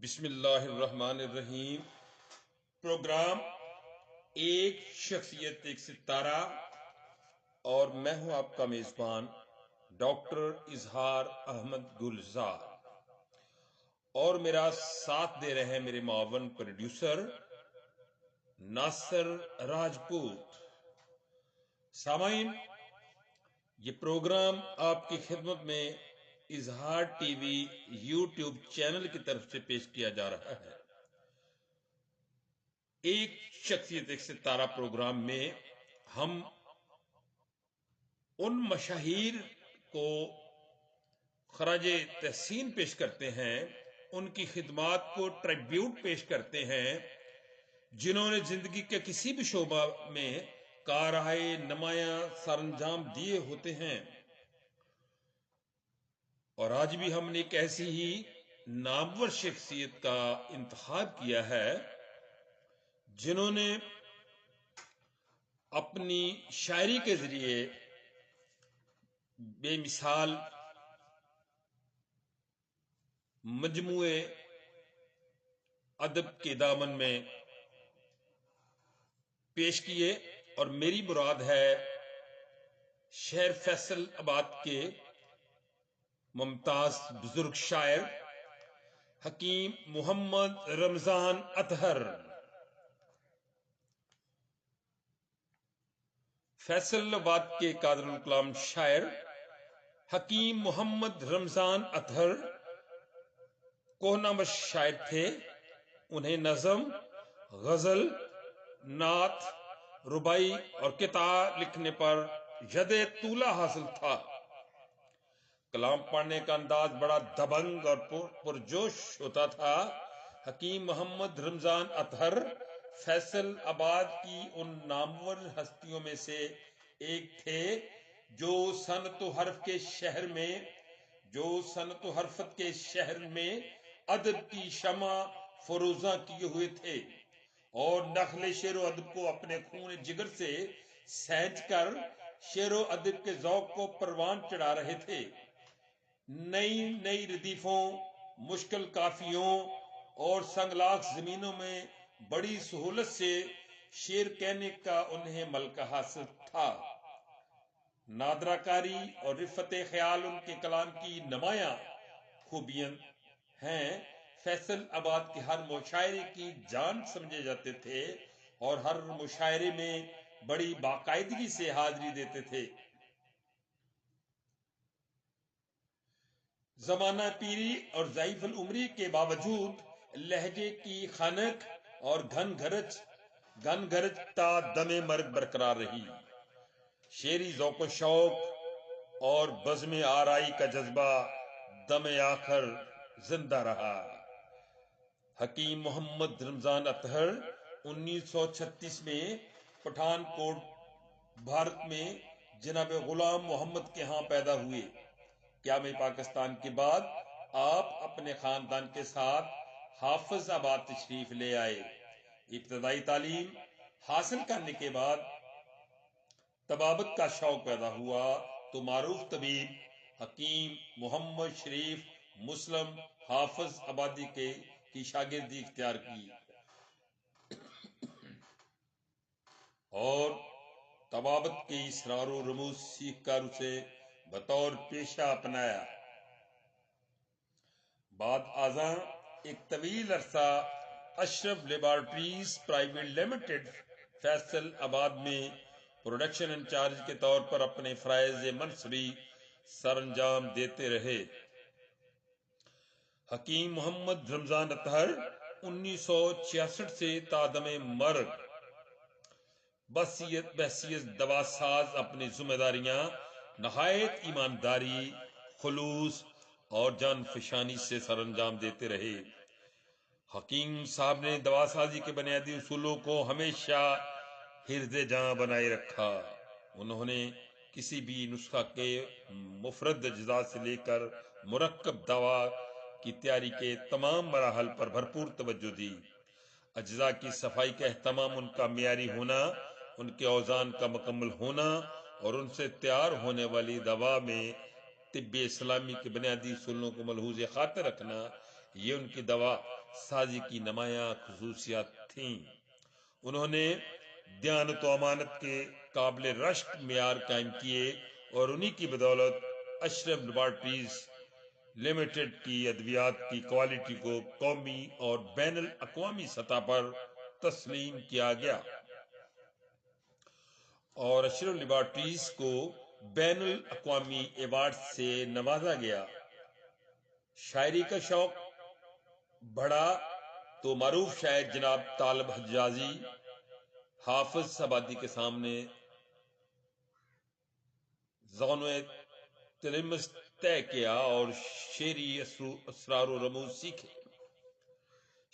بسم اللہ الرحمن الرحیم۔ پروگرام ایک شخصیت ایک ستارہ، اور میں ہوں آپ کا میزبان ڈاکٹر اظہار احمد گلزار، اور میرا ساتھ دے رہے ہیں میرے معاون پروڈیوسر ناصر راجپوت۔ سامعین، یہ پروگرام آپ کی خدمت میں اظہار ٹی وی یوٹیوب چینل کی طرف سے پیش کیا جا رہا ہے۔ ایک شخصیت ایک ستارہ پروگرام میں ہم ان مشاہیر کو خراج تحسین پیش کرتے ہیں، ان کی خدمات کو ٹریبیوٹ پیش کرتے ہیں، جنہوں نے زندگی کے کسی بھی شعبہ میں کارہائے نمایاں سر انجام دیے ہوتے ہیں۔ اور آج بھی ہم نے ایک ایسی ہی نامور شخصیت کا انتخاب کیا ہے جنہوں نے اپنی شاعری کے ذریعے بے مثال مجموعے ادب کے دامن میں پیش کیے، اور میری مراد ہے شہر فیصل آباد کے ممتاز بزرگ شاعر حکیم محمد رمضان اطہر۔ فیصل آباد کے قادر الکلام شاعر حکیم محمد رمضان اطہر کوہ شاعر تھے۔ انہیں نظم، غزل، نعت، ربائی اور کتاب لکھنے پر ید طولہ حاصل تھا۔ کلام پڑھنے کا انداز بڑا دبنگ اور پرجوش ہوتا تھا۔ حکیم محمد رمضان اطہر فیصل آباد کی ان نامور ہستیوں میں سے ایک تھے جو صنعت و حرفت کے شہر میں ادب کی شمع فروزاں کیے ہوئے تھے، اور نخل شعر و ادب کو اپنے خون جگر سے سینچ کر شعر و ادب کے ذوق کو پروان چڑھا رہے تھے۔ نئی ردیفوں، مشکل قافیوں اور سنگلاخ زمینوں میں بڑی سہولت سے شعر کہنے کا انہیں ملکہ حاصل تھا۔ نادرہ کاری اور رفت خیال ان کے کلام کی نمایاں خوبیاں ہیں۔ فیصل آباد کے ہر مشاعرے کی جان سمجھے جاتے تھے، اور ہر مشاعرے میں بڑی باقاعدگی سے حاضری دیتے تھے۔ زمانہ پیری اور ضعیف العمری کے باوجود لہجے کی خنک اور گھن گرج تا دم مرگ برقرار رہی۔ شعری ذوق و شوق اور بزم آرائی کا جذبہ دم آخر زندہ رہا۔ حکیم محمد رمضان اطہر 1936 میں پٹھان کوٹ بھارت میں جناب غلام محمد کے ہاں پیدا ہوئے۔ قیام پاکستان کے بعد آپ اپنے خاندان کے ساتھ حافظ آباد تشریف لے آئے۔ ابتدائی تعلیم حاصل کرنے کے بعد طبابت کا شوق پیدا ہوا تو معروف طبیب حکیم محمد شریف مسلم حافظ آبادی کی شاگردی اختیار کی، اور طبابت کے اسرار و رموز سیکھ کر اسے بطور پیشہ اپنایا۔ بعد ازاں ایک طویل عرصہ اشرف لیبارٹریز پرائیویٹ لمیٹڈ فیصل آباد میں پروڈکشن انچارج کے طور پر اپنے فرائض منصبی سر انجام دیتے رہے۔ حکیم محمد رمضان اطہر 1966 سے تادم مرگ بحیثیت دوا ساز اپنی ذمہ داریاں نہایت ایمانداری، خلوص اور جان فشانی سے سر انجام دیتے رہے۔ حکیم صاحب نے دوا سازی کے بنیادی اصولوں کو ہمیشہ حرز جاں بنائے رکھا۔ انہوں نے کسی بھی نسخہ کے مفرد اجزاء سے لے کر مرکب دوا کی تیاری کے تمام مراحل پر بھرپور توجہ دی۔ اجزاء کی صفائی کا اہتمام، ان کا معیاری ہونا، ان کے اوزان کا مکمل ہونا، اور ان سے تیار ہونے والی دوا میں طب اسلامی کے بنیادی اصولوں کو ملحوظ خاطر رکھنا یہ ان کی دوا سازی کی نمایاں خصوصیات تھیں۔ انہوں نے دیانت و امانت کے قابل رشک معیار قائم کیے اور انہی کی بدولت اشرف لیبارٹریز لمیٹڈ کی ادویات کی کوالٹی کو قومی اور بین الاقوامی سطح پر تسلیم کیا گیا اور اشرف لیبارٹریز کو بین الاقوامی ایوارڈ سے نوازا گیا۔ شاعری کا شوق بڑھا تو معروف شاعر جناب طالب حجازی حافظ آبادی کے سامنے زانو تلمس طے کیا اور شعری اسرار و رموز سیکھے۔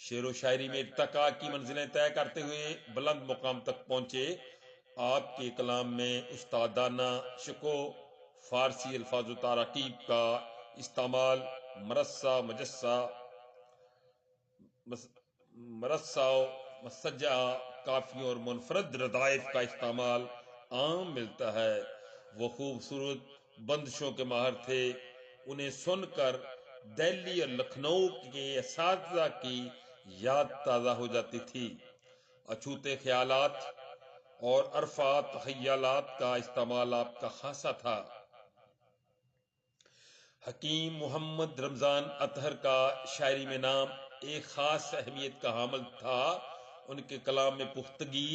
شعر و شاعری میں ارتقاء کی منزلیں طے کرتے ہوئے بلند مقام تک پہنچے۔ آپ کے کلام میں استادانہ شکو، فارسی الفاظ و تراکیب کا استعمال، مرصع و مسجع کافیوں اور منفرد ردائف کا استعمال عام ملتا ہے۔ وہ خوبصورت بندشوں کے ماہر تھے۔ انہیں سن کر دہلی اور لکھنؤ کے اساتذہ کی یاد تازہ ہو جاتی تھی۔ اچھوتے خیالات اور عرفات تخیلات کا استعمال آپ کا خاصا تھا۔ حکیم محمد رمضان اطہر کا شاعری میں نام ایک خاص اہمیت کا حامل تھا۔ ان کے کلام میں پختگی،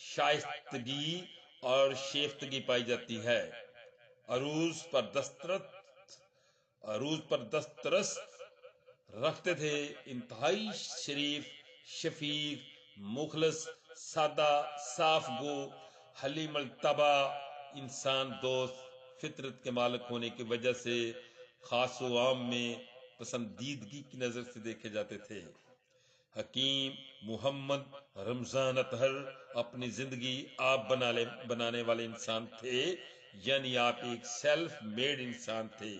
شائستگی اور شیفتگی پائی جاتی ہے۔ عروض پر دسترس رکھتے تھے۔ انتہائی شریف، شفیق، مخلص، سادہ، صاف گو، حلیم الطبع، انسان دوست فطرت کے مالک ہونے کی وجہ سے خاص و عام میں پسندیدگی کی نظر سے دیکھے جاتے تھے۔ حکیم محمد رمضان اطہر اپنی زندگی آپ بنانے والے انسان تھے، یعنی آپ ایک سیلف میڈ انسان تھے۔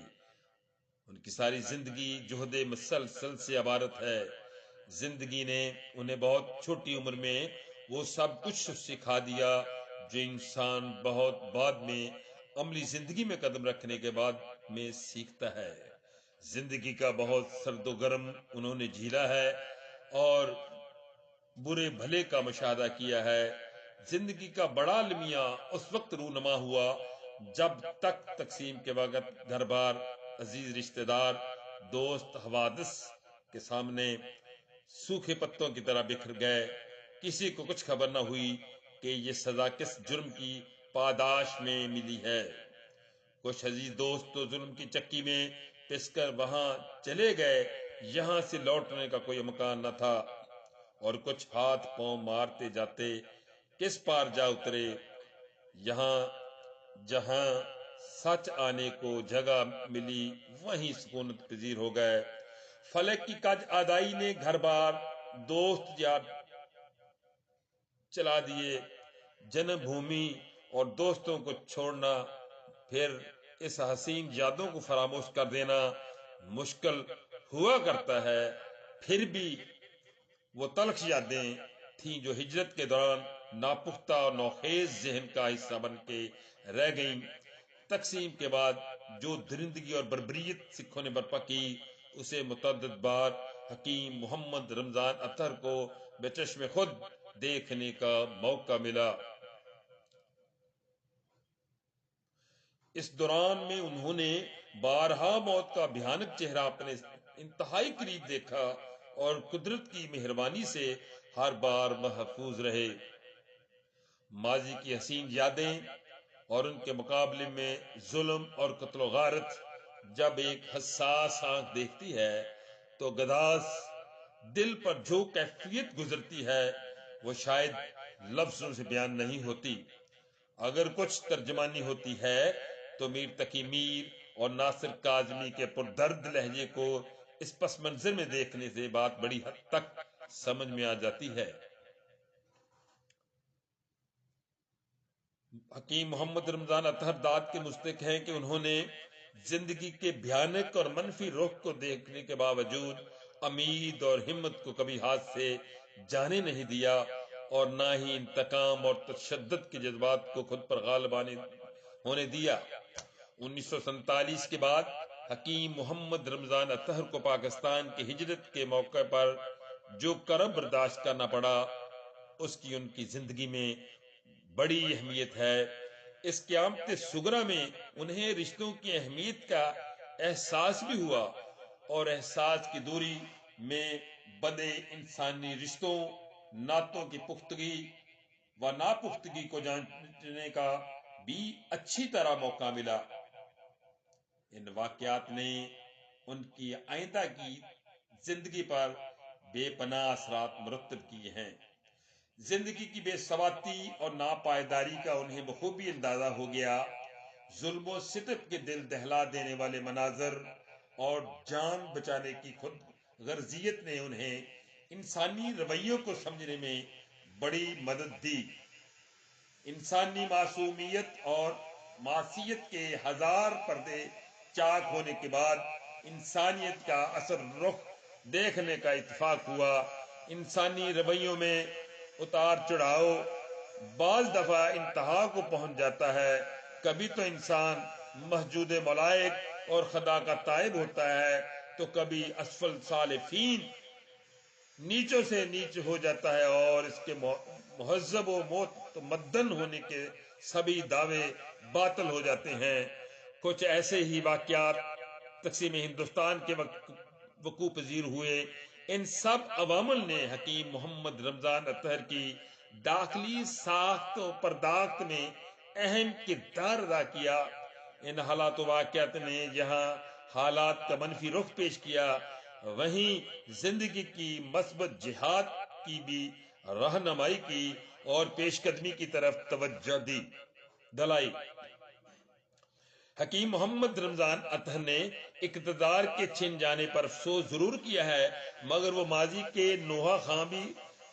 ان کی ساری زندگی جہد مسلسل سے عبارت ہے۔ زندگی نے انہیں بہت چھوٹی عمر میں وہ سب کچھ سکھا دیا جو انسان بہت بعد میں عملی زندگی میں قدم رکھنے کے بعد میں سیکھتا ہے۔ زندگی کا بہت سرد و گرم انہوں نے جھیلا ہے اور برے بھلے کا مشاہدہ کیا ہے۔ زندگی کا بڑا المیہ اس وقت رونما ہوا جب تک تقسیم کے وقت گھر بار، عزیز رشتہ دار، دوست، حوادث کے سامنے سوکھے پتوں کی طرح بکھر گئے۔ کسی کو کچھ خبر نہ ہوئی کہ یہ سزا کس جرم کی پاداش میں ملی ہے۔ کچھ عزیز دوست تو ظلم کی چکی میں پس کر وہاں چلے گئے، یہاں سے لوٹنے کا کوئی امکان نہ تھا، اور کچھ ہاتھ پاؤں مارتے جاتے کس پار جا اترے۔ یہاں جہاں سچ آنے کو جگہ ملی وہیں سکونت پذیر ہو گئے۔ فلک کی کج آدائی نے گھر بار، دوست یار چلا دیے۔ جنم بھومی اور دوستوں کو چھوڑنا، پھر اس حسین یادوں کو فراموش کر دینا مشکل ہوا کرتا ہے۔ پھر بھی وہ تلخ یادیں تھیں جو ہجرت کے دوران ناپختہ اور نوخیز ذہن کا حصہ بن کے رہ گئیں۔ تقسیم کے بعد جو درندگی اور بربریت سکھوں نے برپا کی، اسے متعدد بار حکیم محمد رمضان اطہر کو بے چشم خود دیکھنے کا موقع ملا۔ اس دوران میں انہوں نے بارہا موت کا بھیانک چہرہ اپنے انتہائی قریب دیکھا اور قدرت کی مہربانی سے ہر بار محفوظ رہے۔ ماضی کی حسین یادیں اور ان کے مقابلے میں ظلم اور قتل و غارت جب ایک حساس آنکھ دیکھتی ہے تو گداز دل پر جو کیفیت گزرتی ہے وہ شاید لفظوں سے بیان نہیں ہوتی۔ اگر کچھ ترجمانی ہوتی ہے تو میر تقی میر اور ناصر کاظمی کے پردرد لہجے کو اس پس منظر میں دیکھنے سے بات بڑی حد تک سمجھ میں آ جاتی ہے۔ حکیم محمد رمضان اطہر داد کے مستحق ہیں کہ انہوں نے زندگی کے بھیانک اور منفی رخ کو دیکھنے کے باوجود امید اور ہمت کو کبھی ہاتھ سے جانے نہیں دیا، اور نہ ہی انتقام اور تشدد کے جذبات کو خود پر غالب ہونے دیا۔ 1947 کے بعد حکیم محمد رمضان اطہر کو پاکستان کی ہجرت کے موقع پر جو کرب برداشت کرنا پڑا اس کی ان کی زندگی میں بڑی اہمیت ہے۔ اس قیامت صغریٰ میں انہیں رشتوں کی اہمیت کا احساس بھی ہوا اور احساس کی دوری میں بدے انسانی رشتوں، نعتوں کی پختگی و ناپختگی کو جانچنے کا بھی اچھی طرح موقع ملا۔ ان واقعات نے ان کی آئندہ کی زندگی پر بے پناہ اثرات مرتب کیے ہیں۔ زندگی کی بے ثباتی اور ناپائیداری کا انہیں بخوبی اندازہ ہو گیا۔ ظلم و ستم کے دل دہلا دینے والے مناظر اور جان بچانے کی خود غرضیت نے انہیں انسانی رویوں کو سمجھنے میں بڑی مدد دی۔ انسانی معصومیت اور معصیت کے ہزار پردے چاک ہونے کے بعد انسانیت کا اثر رخ دیکھنے کا اتفاق ہوا۔ انسانی رویوں میں اتار چڑھاؤ بعض دفعہ انتہا کو پہنچ جاتا ہے۔ کبھی تو انسان مسجود ملائک اور خدا کا تائب ہوتا ہے تو کبھی اسفل سالفین نیچوں سے نیچ ہو جاتا ہے اور اس کے مہذب و متمدن ہونے کے سبھی دعوے باطل ہو جاتے ہیں۔ کچھ ایسے ہی واقعات تقسیم ہندوستان کے وقوع پذیر ہوئے۔ ان سب عوامل نے حکیم محمد رمضان اطہر کی داخلی ساخت و پرداخت میں اہم کردار ادا کیا۔ ان حالات و واقعات نے جہاں حالات کا منفی رخ پیش کیا، وہیں زندگی کی مثبت جہاد کی بھی رہنمائی کی اور پیش قدمی کی طرف توجہ دلائی۔ حکیم محمد رمضان اطہر نے اقتدار کے چھن جانے پر افسوس ضرور کیا ہے، مگر وہ ماضی کے نوحہ خواں بھی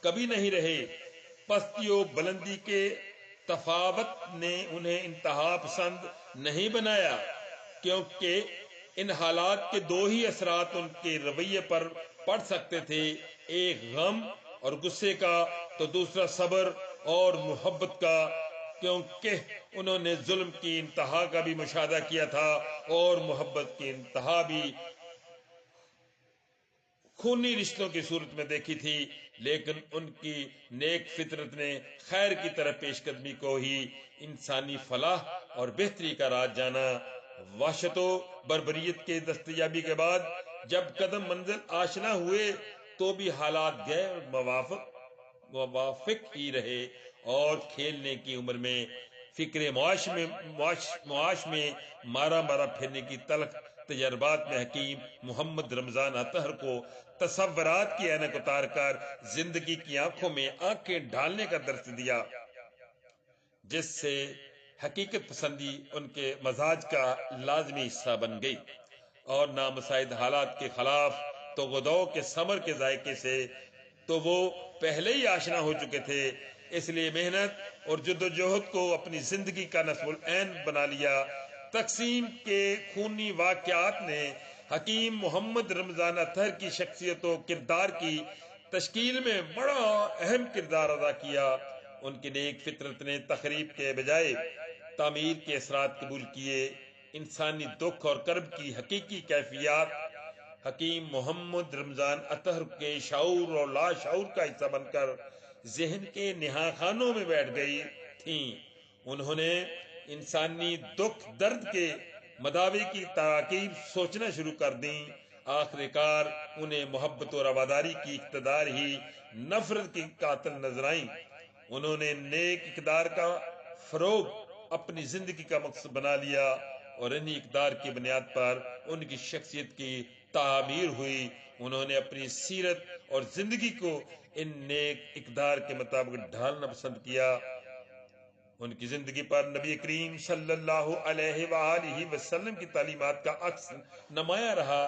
کبھی نہیں رہے۔ پستی و بلندی کے تفاوت نے انہیں انتہا پسند نہیں بنایا، کیونکہ ان حالات کے دو ہی اثرات ان کے رویے پر پڑ سکتے تھے، ایک غم اور غصے کا تو دوسرا صبر اور محبت کا، کیونکہ انہوں نے ظلم کی انتہا کا بھی مشاہدہ کیا تھا اور محبت کی انتہا بھی خونی رشتوں کی صورت میں دیکھی تھی، لیکن ان کی نیک فطرت نے خیر کی طرف پیش قدمی کو ہی انسانی فلاح اور بہتری کا راز جانا۔ وحشت و بربریت کے دستیابی کے بعد جب قدم منزل آشنا ہوئے تو بھی حالات غیر موافق ہی رہے اور کھیلنے کی عمر میں فکر معاش میں مارا پھرنے کی تلخ تجربات میں حکیم محمد رمضان اطہر کو تصورات کی اینک اتار کر زندگی کی آنکھوں میں آنکھیں ڈالنے کا درس دیا، جس سے حقیقت پسندی ان کے مزاج کا لازمی حصہ بن گئی اور نامساعد حالات کے خلاف توغدو کے ثمر کے ذائقے سے تو وہ پہلے ہی آشنا ہو چکے تھے۔ اس لیے محنت اور جدوجہد کو اپنی زندگی کا نصب العین بنا لیا۔ تقسیم کے خونی واقعات نے حکیم محمد رمضان اطہر کی شخصیت و کردار کی تشکیل میں بڑا اہم کردار ادا کیا۔ ان کی نیک فطرت نے تخریب کے بجائے تعمیر کے اثرات قبول کیے۔ انسانی دکھ اور کرب کی حقیقی کیفیات حکیم محمد رمضان اطہر کے شعور اور لاشعور کا حصہ بن کر ذہن کے نہا خانوں میں بیٹھ گئی تھیں۔ انہوں نے انسانی دکھ درد کے مداوی کی تراکیب سوچنا شروع کر دیں۔ آخر کار انہیں محبت و رواداری کی اقتدار ہی نفرت کی قاتل نظر آئیں۔ انہوں نے نیک اقدار کا فروغ اپنی زندگی کا مقصد بنا لیا اور انہی اقدار کی بنیاد پر ان کی شخصیت کی تعمیر ہوئی۔ انہوں نے اپنی سیرت اور زندگی کو ان نیک اقدار کے مطابق ڈھالنا پسند کیا۔ ان کی زندگی پر نبی کریم صلی اللہ علیہ وآلہ وسلم کی تعلیمات کا عکس نمایاں رہا۔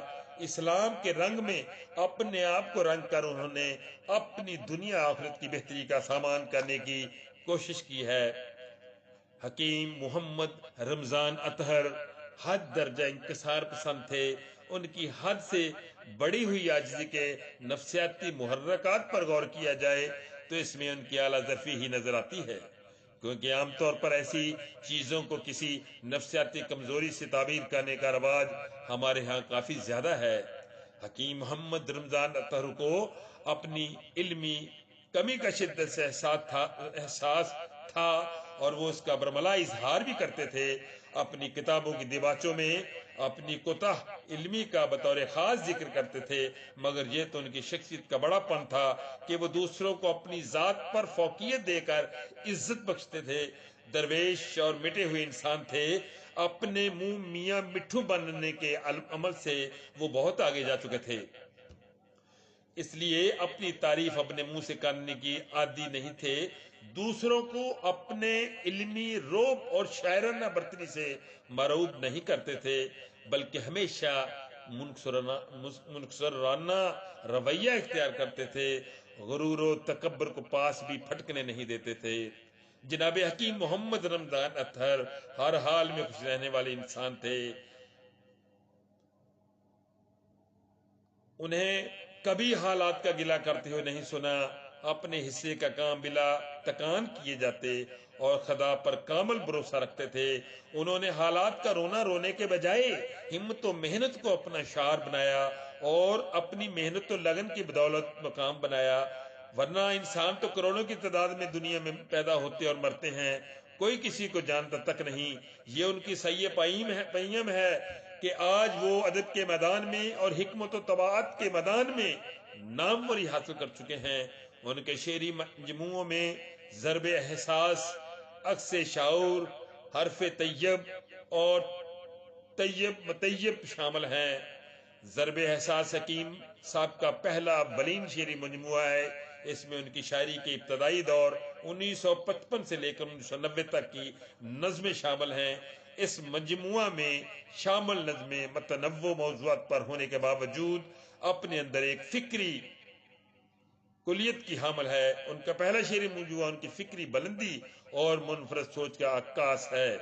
اسلام کے رنگ میں اپنے آپ کو رنگ کر انہوں نے اپنی دنیا آخرت کی بہتری کا سامان کرنے کی کوشش کی ہے۔ حکیم محمد رمضان اطہر حد درجہ انکسار پسند تھے۔ ان کی حد سے بڑی ہوئی عاجزی کے نفسیاتی محرکات پر غور کیا جائے تو اس میں ان کی اعلیٰ ظرفی ہی نظر آتی ہے۔ کیونکہ عام طور پر ایسی چیزوں کو کسی نفسیاتی کمزوری سے تعبیر کرنے کا رواج ہمارے ہاں کافی زیادہ ہے۔ حکیم محمد رمضان اطہر کو اپنی علمی کمی کا شدت سے احساس تھا اور وہ اس کا برملا اظہار بھی کرتے تھے۔ اپنی کتابوں کی دیباچوں میں اپنی کوتاہ علمی کا بطور خاص ذکر کرتے تھے، مگر یہ تو ان کی شخصیت کا بڑا پن تھا کہ وہ دوسروں کو اپنی ذات پر فوقیت دے کر عزت بخشتے تھے۔ درویش اور مٹے ہوئے انسان تھے۔ اپنے منہ میاں مٹھو بننے کے عمل سے وہ بہت آگے جا چکے تھے، اس لیے اپنی تعریف اپنے منہ سے کرنے کی عادی نہیں تھے۔ دوسروں کو اپنے علمی روب اور شاعرانہ برتری سے مرعوب نہیں کرتے تھے، بلکہ ہمیشہ منکسرانہ رویہ اختیار کرتے تھے۔ غرور و تکبر کو پاس بھی پھٹکنے نہیں دیتے تھے۔ جناب حکیم محمد رمضان اطہر ہر حال میں خوش رہنے والے انسان تھے۔ انہیں کبھی حالات کا گلہ کرتے ہوئے نہیں سنا۔ اپنے حصے کا کام بلا تکان کیے جاتے اور خدا پر کامل بھروسہ رکھتے تھے۔ انہوں نے حالات کا رونا رونے کے بجائے ہمت و محنت کو اپنا شعار بنایا اور اپنی محنت و لگن کی بدولت مقام بنایا۔ ورنہ انسان تو کروڑوں کی تعداد میں دنیا میں پیدا ہوتے اور مرتے ہیں، کوئی کسی کو جانتا تک نہیں۔ یہ ان کی سیہ پیم ہے کہ آج وہ ادب کے میدان میں اور حکمت و طباعت کے میدان میں ناموری حاصل کر چکے ہیں۔ ان کے شعری مجموعوں میں ضرب احساس، عکس شعور، حرف طیب اور طیب مطیب شامل ہیں۔ ضرب احساس حکیم صاحب کا پہلا بلین شعری مجموعہ ہے۔ اس میں ان کی شاعری کے ابتدائی دور 1955 سے لے کر 1990 تک کی نظمیں شامل ہیں۔ اس مجموعہ میں شامل نظمیں متنوع موضوعات پر ہونے کے باوجود اپنے اندر ایک فکری کلیت کی حامل ہے۔ ان کا پہلا شعری مجموعہ ان کی فکری بلندی اور منفرد سوچ کا عکاس ہے۔